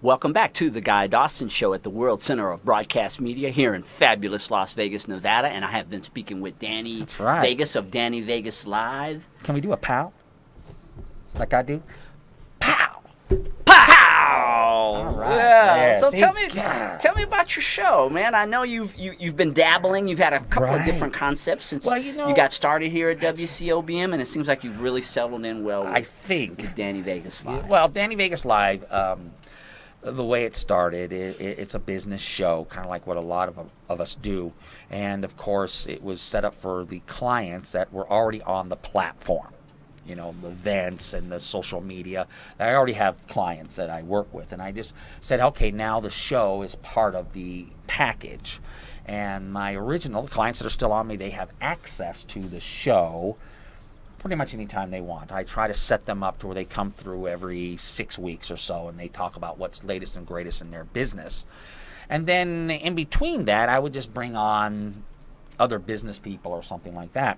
Welcome back to the Guy Dawson Show at the World Center of Broadcast Media here in fabulous Las Vegas, Nevada. And I have been speaking with Danny That's right. Vegas of Danny Vegas Live. Can we do a pow? Like I do? Pow! Pow! All right. Yeah. Yeah, So see? tell me about your show, man. I know you've been dabbling. You've had a couple of Right. different concepts since Well, you got started here at WCOBM, and it seems like you've really settled in well with, I think. with Danny Vegas Live. Well, Danny Vegas Live, the way it started, it's a business show, kind of like what a lot of us do. And, of course, it was set up for the clients that were already on the platform. You know, the events and the social media. I already have clients that I work with. And I just said, okay, now the show is part of the package. And my original clients that are still on me, they have access to the show pretty much anytime they want. I try to set them up to where they come through every 6 weeks or so, and they talk about what's latest and greatest in their business. And then in between that, I would just bring on other business people or something like that.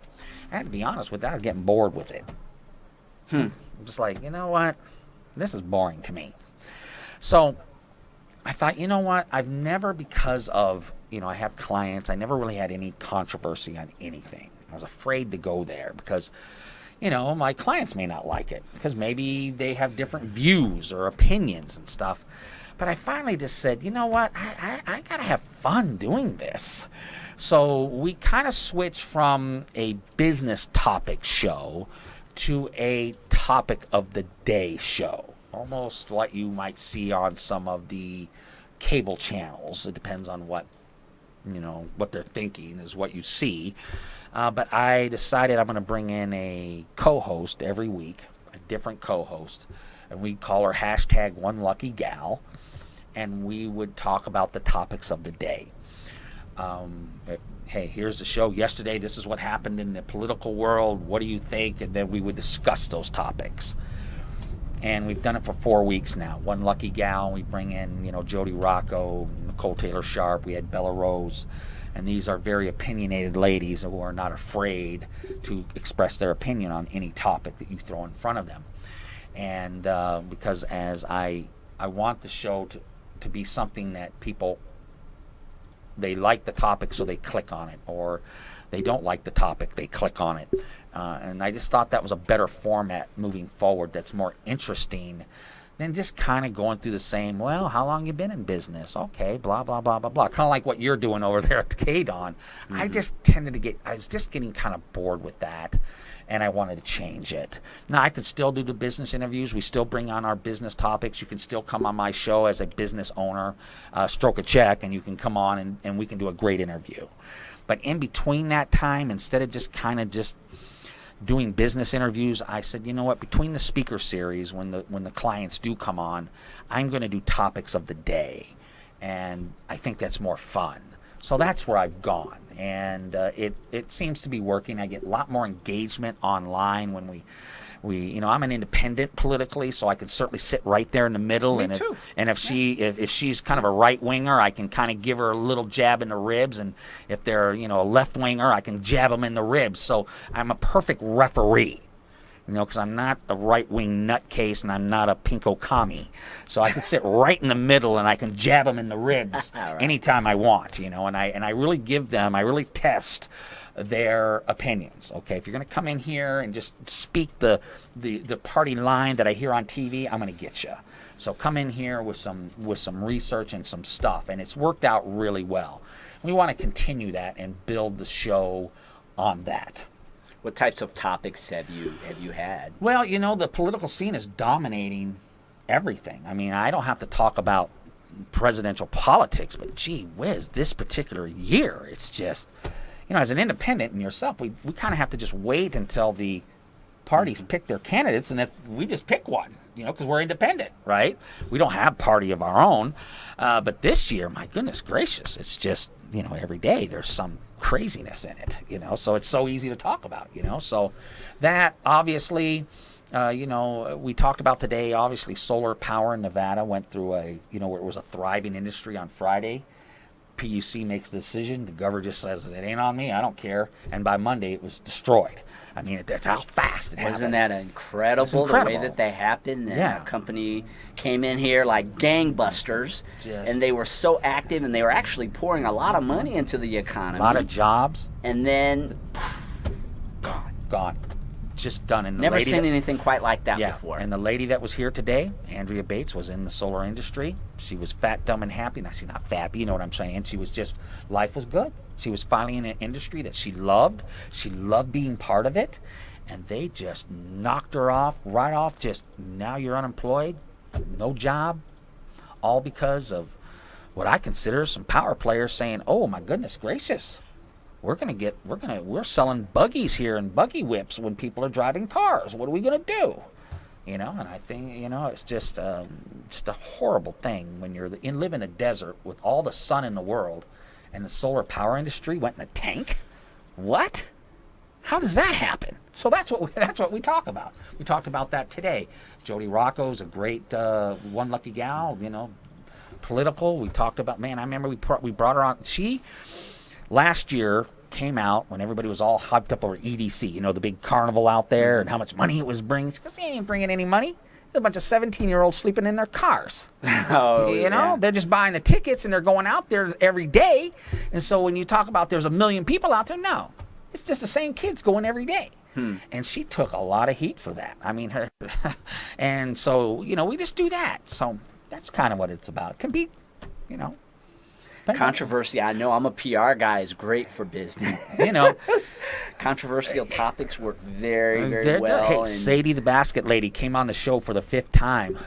And to be honest with that, I was getting bored with it. I'm just like, you know what? This is boring to me. So I thought, you know what? I've never, because of, I have clients, I never really had any controversy on anything. I was afraid to go there because, my clients may not like it because maybe they have different views or opinions and stuff. But I finally just said, you know what? I got to have fun doing this. So we kind of switched from a business topic show to a topic of the day show. Almost what you might see on some of the cable channels. It depends on what they're thinking is what you see. But I decided I'm going to bring in a co-host every week, a different co-host, and we call her #OneLuckyGal, and we would talk about the topics of the day. Hey, here's the show. Yesterday, this is what happened in the political world. What do you think? And then we would discuss those topics. And we've done it for 4 weeks now. One Lucky Gal, we bring in, Jody Rocco, Nicole Taylor Sharp, we had Bella Rose. And these are very opinionated ladies who are not afraid to express their opinion on any topic that you throw in front of them. And because as I want the show to be something that people, they like the topic so they click on it, or they don't like the topic, they click on it. And I just thought that was a better format moving forward that's more interesting than just kind of going through the same, well, how long you been in business? Okay, blah, blah, blah, blah, blah. Kind of like what you're doing over there at KDON. Mm-hmm. I was just getting kind of bored with that, and I wanted to change it. Now, I could still do the business interviews. We still bring on our business topics. You can still come on my show as a business owner, stroke a check, and you can come on and we can do a great interview. But in between that time, instead of just doing business interviews, I said, you know what, between the speaker series, when the clients do come on, I'm going to do topics of the day, and I think that's more fun. So that's where I've gone, and it seems to be working. I get a lot more engagement online when we I'm an independent politically, so I can certainly sit right there in the middle. Me and too. If she's kind of a right winger, I can kind of give her a little jab in the ribs, and if they're a left winger, I can jab them in the ribs. So I'm a perfect referee, because I'm not a right wing nutcase and I'm not a pinko commie. So I can sit right in the middle and I can jab them in the ribs Right. anytime I want. And I really test their opinions. Okay, if you're going to come in here and just speak the party line that I hear on TV, I'm going to get you. So come in here with some research and some stuff, and it's worked out really well. We want to continue that and build the show on that. What types of topics have you had? Well, the political scene is dominating everything. I mean, I don't have to talk about presidential politics, but gee whiz, this particular year, it's just, as an independent and yourself, we kind of have to just wait until the parties pick their candidates, and that we just pick one, because we're independent, right? We don't have party of our own. But this year, my goodness gracious, it's just, every day there's some craziness in it, so it's so easy to talk about, So that, obviously, we talked about today, obviously, solar power in Nevada went through where it was a thriving industry on Friday. PUC makes the decision. The governor just says, it ain't on me. I don't care. And by Monday, it was destroyed. I mean, that's how fast it happened. Wasn't that incredible, the way that they happened? And Yeah. a company came in here like gangbusters, and they were so active, and they were actually pouring a lot of money into the economy. A lot of jobs. And then, Gone. Just done. And never seen anything quite like that before. And the lady that was here today, Andrea Bates, was in the solar industry. She was fat, dumb, and happy. Now, she's not fat, but you know what I'm saying. She was just, life was good. She was finally in an industry that she loved. She loved being part of it. And they just knocked her off, right off. Just, now you're unemployed, no job. All because of what I consider some power players saying, oh, my goodness gracious. We're selling buggies here and buggy whips when people are driving cars. What are we going to do? You know, and I think, you know, it's just a horrible thing when you live in a desert with all the sun in the world and the solar power industry went in a tank. What? How does that happen? So that's what we talk about. We talked about that today. Jody Rocco's a great one lucky gal, you know, political. We talked about, man, I remember we brought her on. She, last year, came out when everybody was all hyped up over EDC, you know, the big carnival out there and how much money it was bringing. She goes, he ain't bringing any money. There's a bunch of 17-year-olds sleeping in their cars. You know, they're just buying the tickets and they're going out there every day. And so when you talk about there's 1 million people out there, no. It's just the same kids going every day. And she took a lot of heat for that. I mean, her. And so, you know, we just do that. So that's kind of what it's about. It can be, you know. Controversy, I know. I'm a PR guy, is great for business. You know. Controversial topics work very, very well. Hey, Sadie the basket lady came on the show for the 5th time.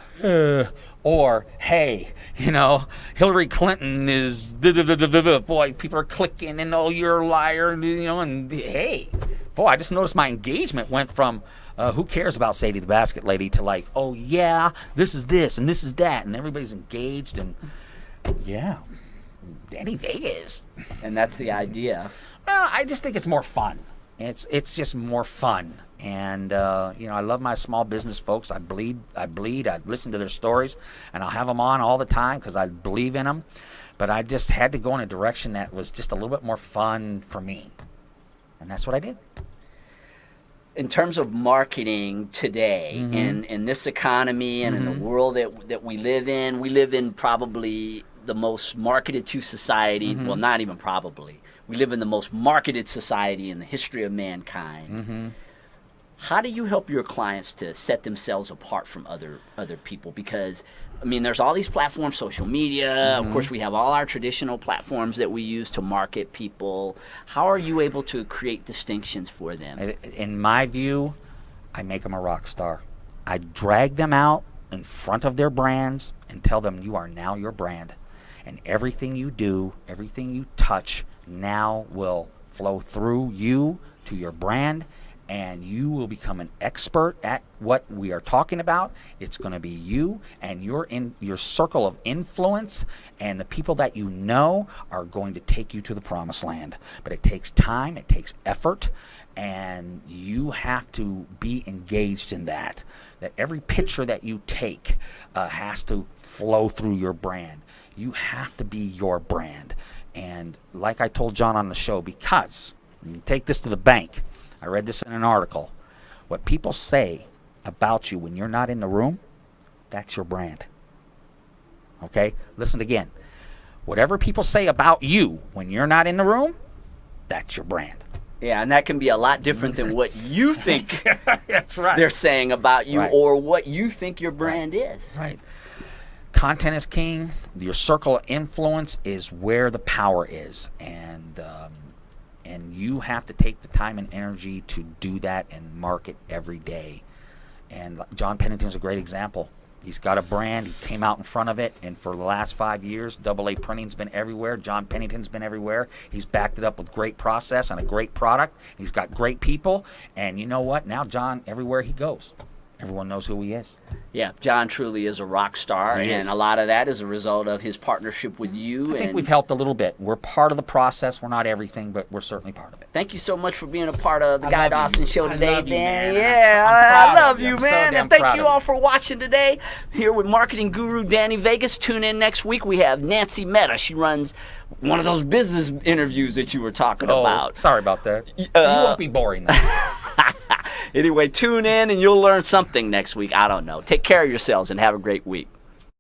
Or, hey, you know, Hillary Clinton is, boy, people are clicking and, oh, you're a liar, you know, and hey, boy, I just noticed my engagement went from, who cares about Sadie the basket lady to like, oh, yeah, this is this and this is that, and everybody's engaged, and yeah. Danny Vegas. And that's the idea. Well, I just think it's more fun. It's just more fun. And, you know, I love my small business folks. I bleed. I listen to their stories, and I'll have them on all the time because I believe in them. But I just had to go in a direction that was just a little bit more fun for me. And that's what I did. In terms of marketing today, in this economy and in the world that we live in probably the most marketed to society. Well, not even probably. We live in the most marketed society in the history of mankind. How do you help your clients to set themselves apart from other people? Because, I mean, there's all these platforms, social media. Of course, we have all our traditional platforms that we use to market people. How are you able to create distinctions for them? In my view, I make them a rock star. I drag them out in front of their brands and tell them you are now your brand. And everything you do, everything you touch now will flow through you to your brand, and you will become an expert at what we are talking about. It's going to be you and your circle of influence, and the people that you know are going to take you to the promised land. But it takes time, it takes effort, and you have to be engaged in that. That every picture that you take has to flow through your brand. You have to be your brand. And like I told John on the show, because, take this to the bank, I read this in an article, what people say about you when you're not in the room, that's your brand. Okay? Listen again. Whatever people say about you when you're not in the room, that's your brand. Yeah, and that can be a lot different than what you think that's right. they're saying about you, right. or what you think your brand is. Right. Content is king. Your circle of influence is where the power is, and you have to take the time and energy to do that and market every day. And John Pennington's a great example. He's got a brand. He came out in front of it, and for the last 5 years, AA Printing's been everywhere. John Pennington's been everywhere. He's backed it up with great process and a great product. He's got great people, and you know what? Now John, everywhere he goes, everyone knows who he is. Yeah, John truly is a rock star, and a lot of that is a result of his partnership with you. I think we've helped a little bit. We're part of the process. We're not everything, but we're certainly part of it. Thank you so much for being a part of the Guy Dawson Show today, I love you, Danny. man. Yeah, I love you, you, I'm so man. damn And thank proud you of all for watching today. Here with marketing guru Danny Vegas. Tune in next week. We have Nancy Mehta. She runs one of those business interviews that you were talking about. Sorry about that. You won't be boring though. Anyway, tune in and you'll learn something next week. I don't know. Take care of yourselves and have a great week.